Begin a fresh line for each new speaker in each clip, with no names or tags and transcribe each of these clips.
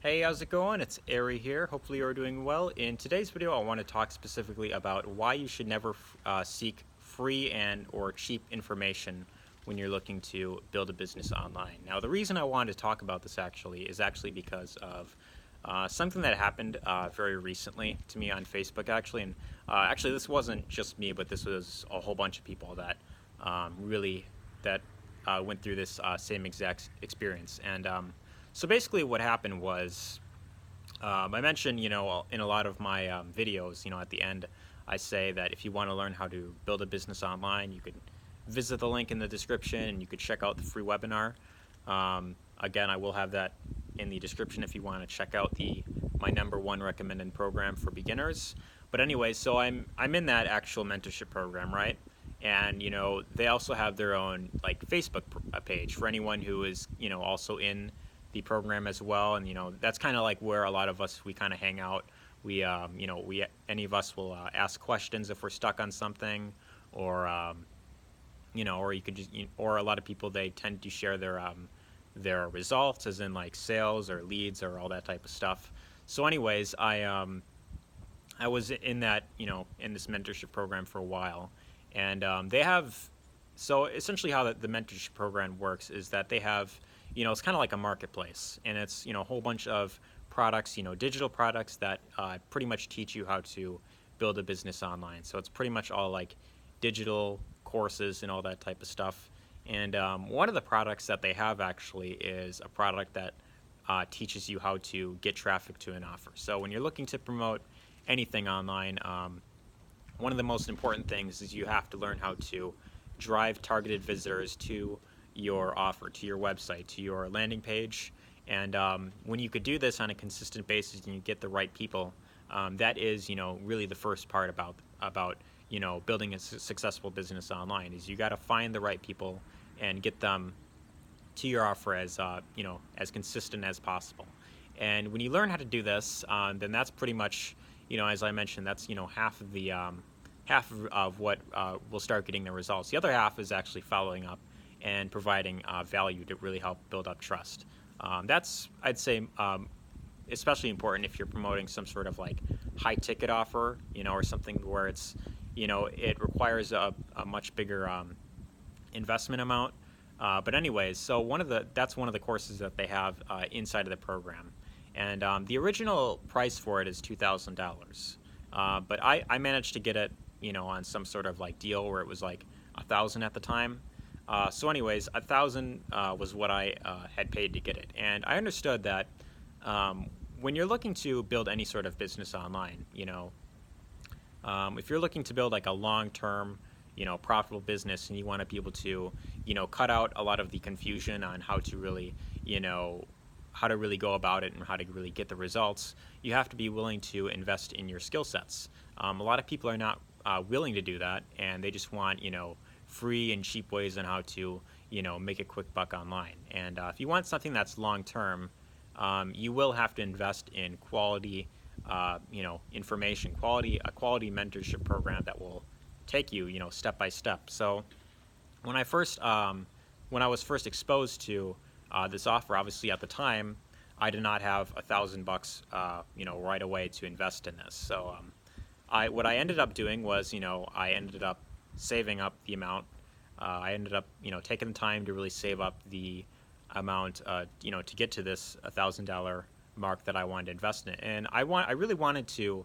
Hey, how's it going? It's Ari here. Hopefully you're doing well. In today's video, I want to talk specifically about why you should never seek free and or cheap information when you're looking to build a business online. Now, the reason I wanted to talk about this is actually because of something that happened very recently to me on Facebook, actually. And actually, this wasn't just me, but this was a whole bunch of people that really that went through this same exact experience. And so basically, what happened was I mentioned, in a lot of my videos, at the end, I say that if you want to learn how to build a business online, you could visit the link in the description and you could check out the free webinar. Again, I will have that in the description if you want to check out my #1 recommended program for beginners. But anyway, so I'm in that actual mentorship program, right? And they also have their own like Facebook page for anyone who is also in the program as well. And that's kind of like where a lot of us we kind of hang out. We any of us will ask questions if we're stuck on something, or or you could just or a lot of people, they tend to share their results, as in like sales or leads or all that type of stuff. So anyways, I was in that in this mentorship program for a while, and they have, so essentially how the mentorship program works is that they have, it's kind of like a marketplace, and it's a whole bunch of products, digital products that pretty much teach you how to build a business online. So it's pretty much all like digital courses and all that type of stuff. And one of the products that they have actually is a product that teaches you how to get traffic to an offer. So when you're looking to promote anything online, one of the most important things is you have to learn how to drive targeted visitors to your offer, to your website, to your landing page. And when you could do this on a consistent basis and you get the right people, that is really the first part about building a successful business online, is you got to find the right people and get them to your offer as as consistent as possible. And when you learn how to do this, then that's pretty much, as I mentioned, that's half of the half of what will start getting the results. The other half is actually following up and providing value to really help build up trust. That's, I'd say, especially important if you're promoting some sort of like high ticket offer, or something where it's, it requires a much bigger investment amount. But anyways, so that's one of the courses that they have inside of the program. And the original price for it is $2,000. But I managed to get it, on some sort of like deal where it was like 1,000 at the time. So anyways, 1,000 was what I had paid to get it. And I understood that when you're looking to build any sort of business online, if you're looking to build like a long-term, profitable business, and you want to be able to, cut out a lot of the confusion on how to really, how to really go about it and how to really get the results, you have to be willing to invest in your skill sets. A lot of people are not willing to do that, and they just want, free and cheap ways on how to, make a quick buck online. And if you want something that's long-term, you will have to invest in quality, information, a quality mentorship program that will take you, step by step. So when when I was first exposed to this offer, obviously at the time, I did not have $1,000, right away to invest in this. So what I ended up doing was, I ended up saving up the amount. I ended up, taking the time to really save up the amount, to get to this $1,000 mark that I wanted to invest in it. And I really wanted to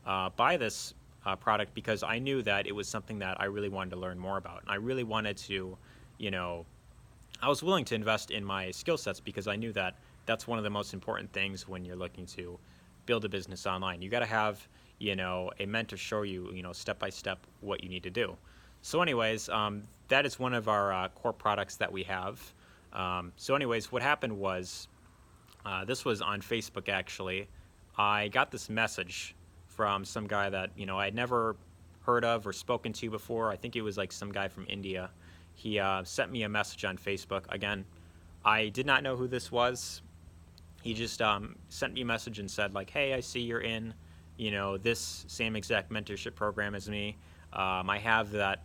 buy this product because I knew that it was something that I really wanted to learn more about. And I really wanted to, I was willing to invest in my skill sets because I knew that that's one of the most important things when you're looking to build a business online. You got to have, a mentor show you, step by step what you need to do. So anyways, that is one of our core products that we have. So anyways, what happened was, this was on Facebook actually. I got this message from some guy that, I'd never heard of or spoken to before. I think it was like some guy from India. He sent me a message on Facebook. Again, I did not know who this was. He just sent me a message and said like, hey, I see you're in, this same exact mentorship program as me. I have that,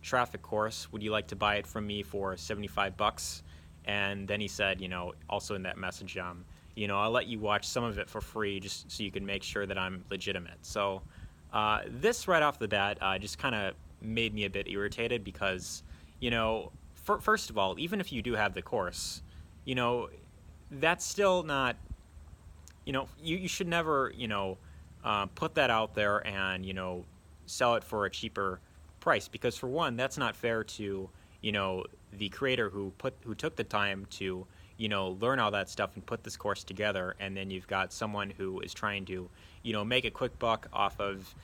traffic course. Would you like to buy it from me for $75? And then he said, also in that message, I'll let you watch some of it for free just so you can make sure that I'm legitimate. So this right off the bat just kind of made me a bit irritated because, first of all, even if you do have the course, you know, that's still not, you should never, put that out there and, sell it for a cheaper price because for one, that's not fair to, the creator who took the time to, learn all that stuff and put this course together. And then you've got someone who is trying to, make a quick buck off of,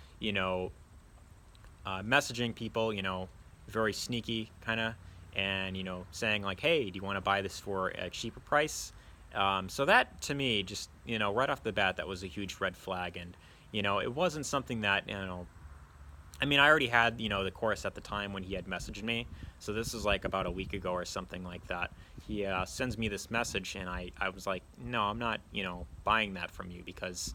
messaging people, very sneaky kind of, and, saying like, hey, do you want to buy this for a cheaper price? So that to me, just, right off the bat, that was a huge red flag. And, it wasn't something that, I mean, I already had, the course at the time when he had messaged me. So this is like about a week ago or something like that. He sends me this message and I was like, no, I'm not, buying that from you because,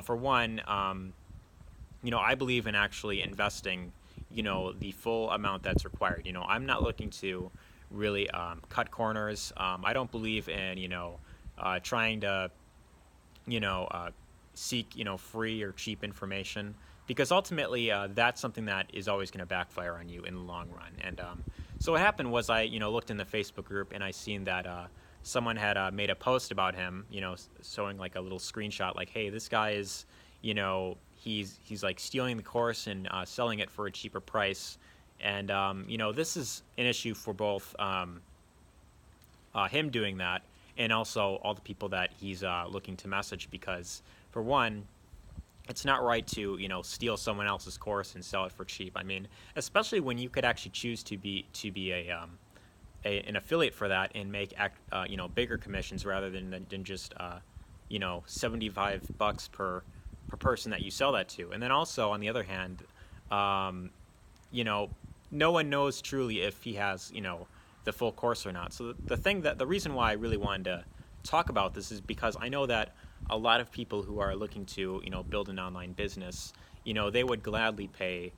for one, I believe in actually investing, the full amount that's required. I'm not looking to really cut corners. I don't believe in, trying to, seek, free or cheap information because ultimately that's something that is always going to backfire on you in the long run. And so what happened was I, looked in the Facebook group and I seen that someone had made a post about him, showing like a little screenshot like, hey, this guy is, he's like stealing the course and selling it for a cheaper price. And, this is an issue for both him doing that and also all the people that he's looking to message because, for one, it's not right to, steal someone else's course and sell it for cheap. I mean, especially when you could actually choose to be an affiliate for that and make bigger commissions rather than just $75 per person that you sell that to. And then also on the other hand, no one knows truly if he has the full course or not. So the reason why I really wanted to talk about this is because I know that a lot of people who are looking to build an online business, they would gladly pay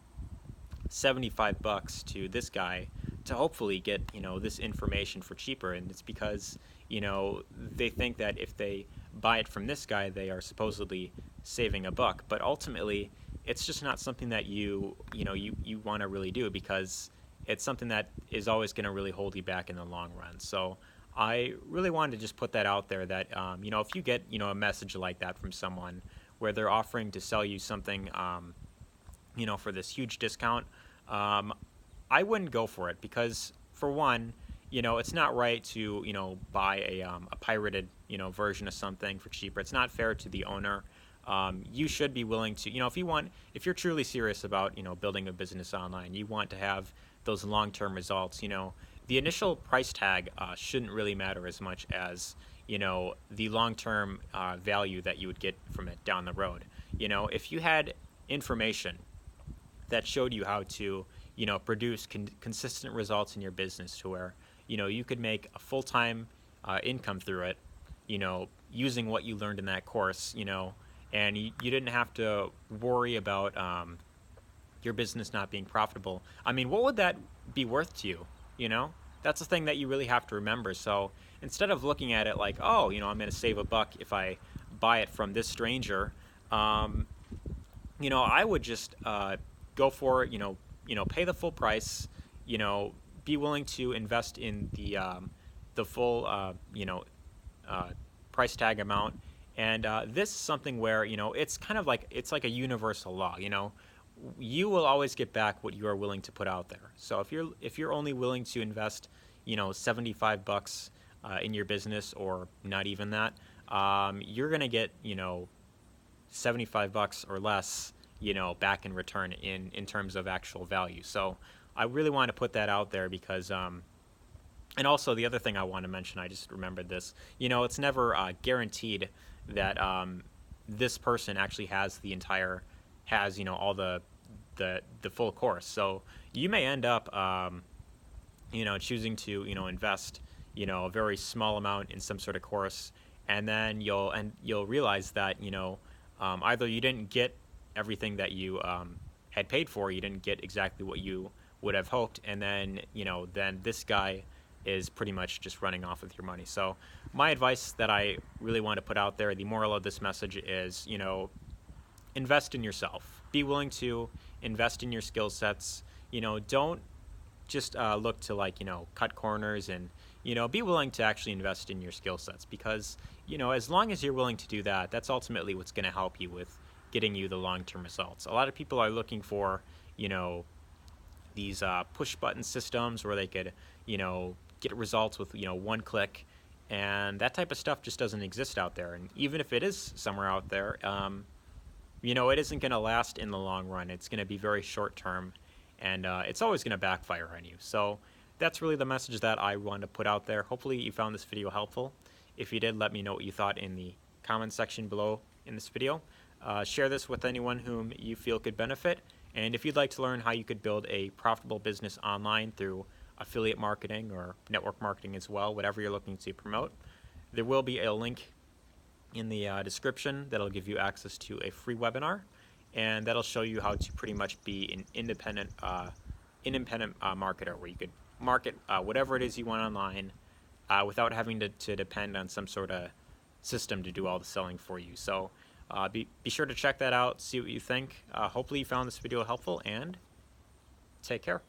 $75 to this guy to hopefully get this information for cheaper. And it's because they think that if they buy it from this guy, they are supposedly saving a buck. But ultimately, it's just not something that you want to really do because it's something that is always going to really hold you back in the long run. So I really wanted to just put that out there that, if you get, a message like that from someone where they're offering to sell you something, for this huge discount, I wouldn't go for it because, for one, it's not right to, buy a pirated, version of something for cheaper. It's not fair to the owner. You should be willing to, if you're truly serious about, building a business online, you want to have those long-term results, the initial price tag shouldn't really matter as much as, the long-term value that you would get from it down the road. If you had information that showed you how to, produce consistent results in your business to where, you could make a full-time income through it, using what you learned in that course, and you didn't have to worry about your business not being profitable. I mean, what would that be worth to you? That's the thing that you really have to remember. So instead of looking at it like, oh, I'm going to save a buck if I buy it from this stranger, I would just go for it. Pay the full price. Be willing to invest in the full price tag amount. And this is something where it's kind of like a universal law. You will always get back what you are willing to put out there. So if you're only willing to invest, $75 in your business or not even that, you're gonna get $75 or less, back in return in terms of actual value. So I really want to put that out there because and also the other thing I want to mention, I just remembered this. It's never guaranteed that this person actually has all the full course. So you may end up choosing to invest a very small amount in some sort of course, and then you'll realize that either you didn't get everything that you had paid for, you didn't get exactly what you would have hoped, and then then this guy is pretty much just running off with your money. So my advice that I really want to put out there, the moral of this message is, invest in yourself. Be willing to invest in your skill sets. Don't just look to cut corners, and be willing to actually invest in your skill sets, because as long as you're willing to do that, that's ultimately what's going to help you with getting you the long-term results. A lot of people are looking for these push button systems where they could get results with one click, and that type of stuff just doesn't exist out there. And even if it is somewhere out there, it isn't going to last in the long run. It's going to be very short term, and it's always going to backfire on you. So that's really the message that I wanted to put out there. Hopefully you found this video helpful. If you did, let me know what you thought in the comment section below in this video. Share this with anyone whom you feel could benefit. And if you'd like to learn how you could build a profitable business online through affiliate marketing or network marketing as well, whatever you're looking to promote, there will be a link in the description that'll give you access to a free webinar, and that'll show you how to pretty much be an independent marketer, where you could market whatever it is you want online without having to depend on some sort of system to do all the selling for you. So be sure to check that out, see what you think. Hopefully you found this video helpful, and take care.